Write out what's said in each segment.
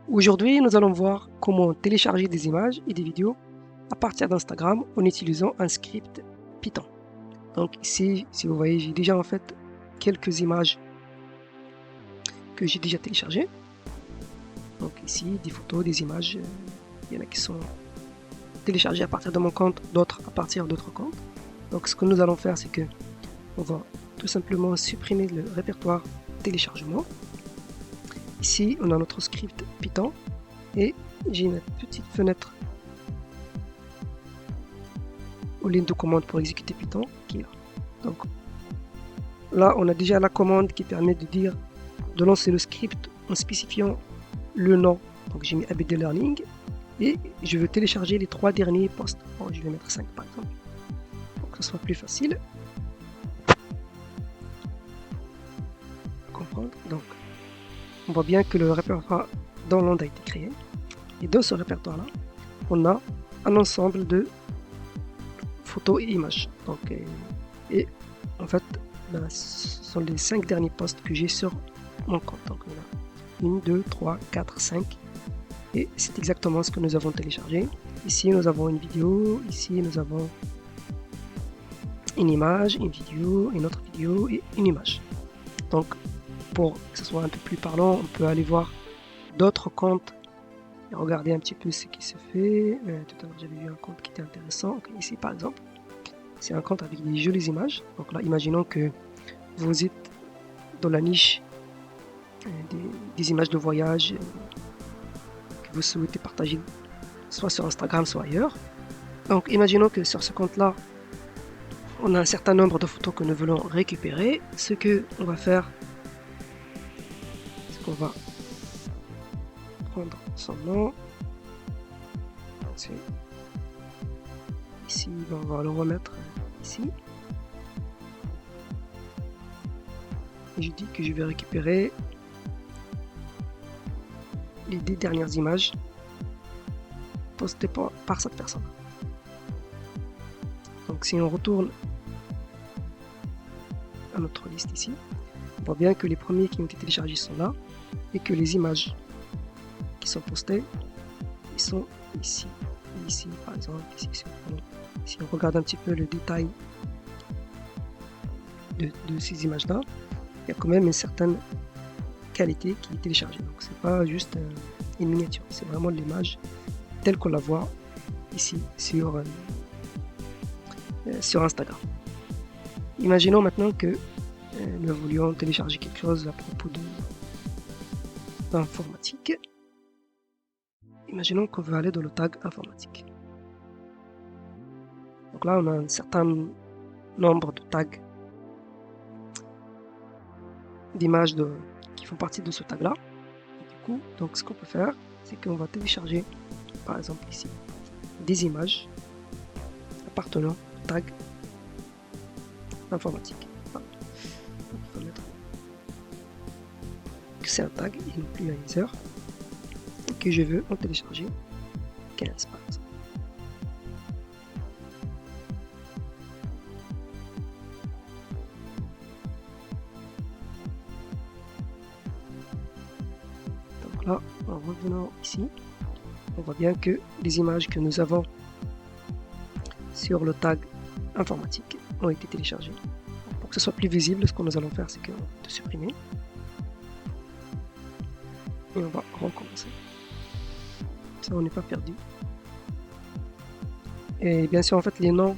Aujourd'hui, nous allons voir comment télécharger des images et des vidéos à partir d'Instagram en utilisant un script Python. Donc ici, si vous voyez, j'ai déjà en fait quelques images que j'ai déjà téléchargées. Donc ici, des photos, des images, il y en a qui sont téléchargées à partir de mon compte, d'autres à partir d'autres comptes. Donc ce que nous allons faire, c'est que on va tout simplement supprimer le répertoire téléchargement. Ici, on a notre script Python et j'ai une petite fenêtre aux lignes de commande pour exécuter Python qui est là. Donc là, on a déjà la commande qui permet de lancer le script en spécifiant le nom. Donc j'ai mis ABD Learning et je veux télécharger les 3 derniers posts. Bon, je vais mettre 5 par exemple pour que ce soit plus facile à comprendre. Donc on voit bien que le répertoire download a été créé et dans ce répertoire là on a un ensemble de photos et images. Donc, et en fait ce sont les 5 derniers posts que j'ai sur mon compte. Donc on a 1, 2, 3, 4, 5 et c'est exactement ce que nous avons téléchargé. Ici nous avons une vidéo, ici nous avons une image, une vidéo, une autre vidéo et une image. Donc pour que ce soit un peu plus parlant, on peut aller voir d'autres comptes et regarder un petit peu ce qui se fait. Tout à l'heure j'avais vu un compte qui était intéressant. Donc, ici par exemple, c'est un compte avec des jolies images. Donc là, imaginons que vous êtes dans la niche des images de voyage que vous souhaitez partager soit sur Instagram, soit ailleurs. Donc imaginons que sur ce compte-là, on a un certain nombre de photos que nous voulons récupérer. Ce que on va faire, c'est qu'on va prendre son nom. Ici, on va le remettre ici. Et je dis que je vais récupérer les 10 dernières images postées par cette personne. Donc si on retourne à notre liste ici, on voit bien que les premiers qui ont été téléchargés sont là et que les images qui sont postées, ils sont ici, ici par exemple, ici. Si on regarde un petit peu le détail de ces images-là, il y a quand même une certaine qualité qui est téléchargée. Donc c'est pas juste une miniature, c'est vraiment l'image telle qu'on la voit ici sur Instagram. Imaginons maintenant que nous voulions télécharger quelque chose à propos d'informatique. Imaginons qu'on veut aller dans le tag informatique. Donc là, on a un certain nombre de tags d'images qui font partie de ce tag là. Du coup, donc ce qu'on peut faire, c'est qu'on va télécharger, par exemple ici, des images appartenant au tag informatique. Voilà. Donc, il faut mettre que c'est un tag et non plus un user et que je veux en télécharger 15 par exemple. Donc là, en revenant ici, on voit bien que les images que nous avons sur le tag informatique ont été téléchargées. Pour que ce soit plus visible, ce que nous allons faire, c'est qu'on va tout supprimer et on va recommencer. Ça, on n'est pas perdu. Et bien sûr, en fait, les noms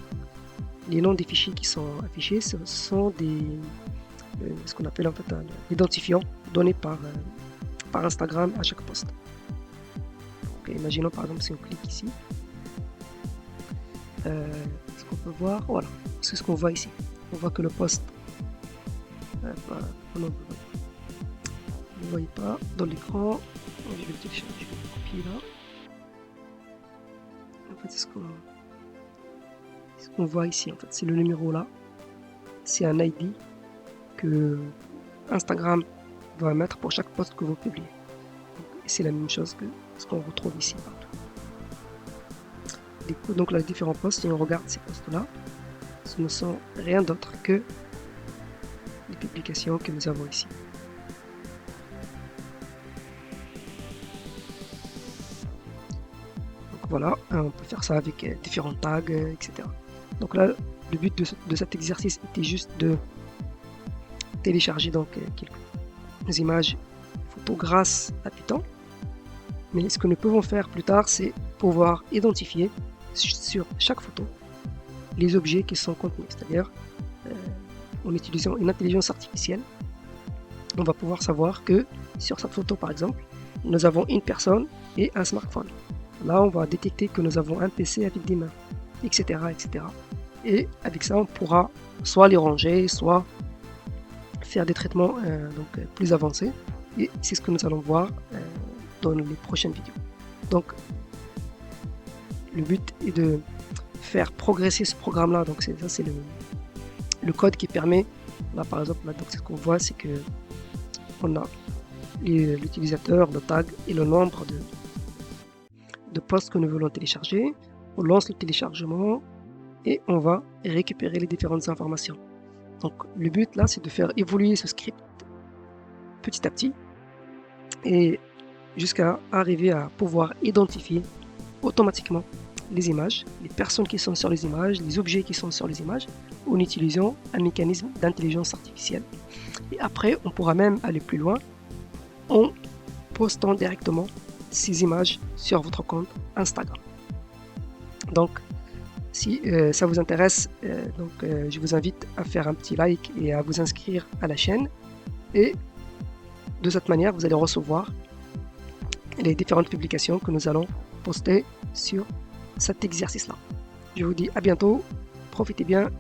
des fichiers qui sont affichés, ce sont ce qu'on appelle en fait un identifiant donné par Instagram à chaque post. Donc, imaginons par exemple si on clique ici, ce qu'on peut voir, voilà, c'est ce qu'on voit ici. On voit que le post, vous ne voyez pas dans l'écran, je vais le télécharger, je vais le copier là. En fait, c'est ce qu'on voit ici, en fait, c'est le numéro là, c'est un ID que Instagram va mettre pour chaque post que vous publiez. C'est la même chose que ce qu'on retrouve ici partout. Du coup, donc les différents posts, si on regarde ces posts-là, ce ne sont rien d'autre que les publications que nous avons ici. voilà, on peut faire ça avec différents tags, etc. Donc là, le but de cet exercice était juste de télécharger donc quelques images photos grâce à Python. Mais ce que nous pouvons faire plus tard, c'est pouvoir identifier sur chaque photo les objets qui sont contenus. C'est-à-dire, en utilisant une intelligence artificielle, on va pouvoir savoir que sur cette photo, par exemple, nous avons une personne et un smartphone. Là, on va détecter que nous avons un PC avec des mains, etc., etc. Et avec ça, on pourra soit les ranger, soit faire des traitements plus avancés. Et c'est ce que nous allons voir dans les prochaines vidéos. Donc, le but est de faire progresser ce programme-là. Donc, ça, c'est le code qui permet, là par exemple, là, donc, ce qu'on voit, c'est que on a l'utilisateur, le tag et le nombre de postes que nous voulons télécharger. On lance le téléchargement et on va récupérer les différentes informations. Donc, le but là, c'est de faire évoluer ce script petit à petit et jusqu'à arriver à pouvoir identifier automatiquement les images, les personnes qui sont sur les images, les objets qui sont sur les images, en utilisant un mécanisme d'intelligence artificielle. Et après, on pourra même aller plus loin en postant directement ces images sur votre compte Instagram. Donc, si ça vous intéresse, je vous invite à faire un petit like et à vous inscrire à la chaîne. Et de cette manière, vous allez recevoir les différentes publications que nous allons poster sur cet exercice-là. Je vous dis à bientôt, profitez bien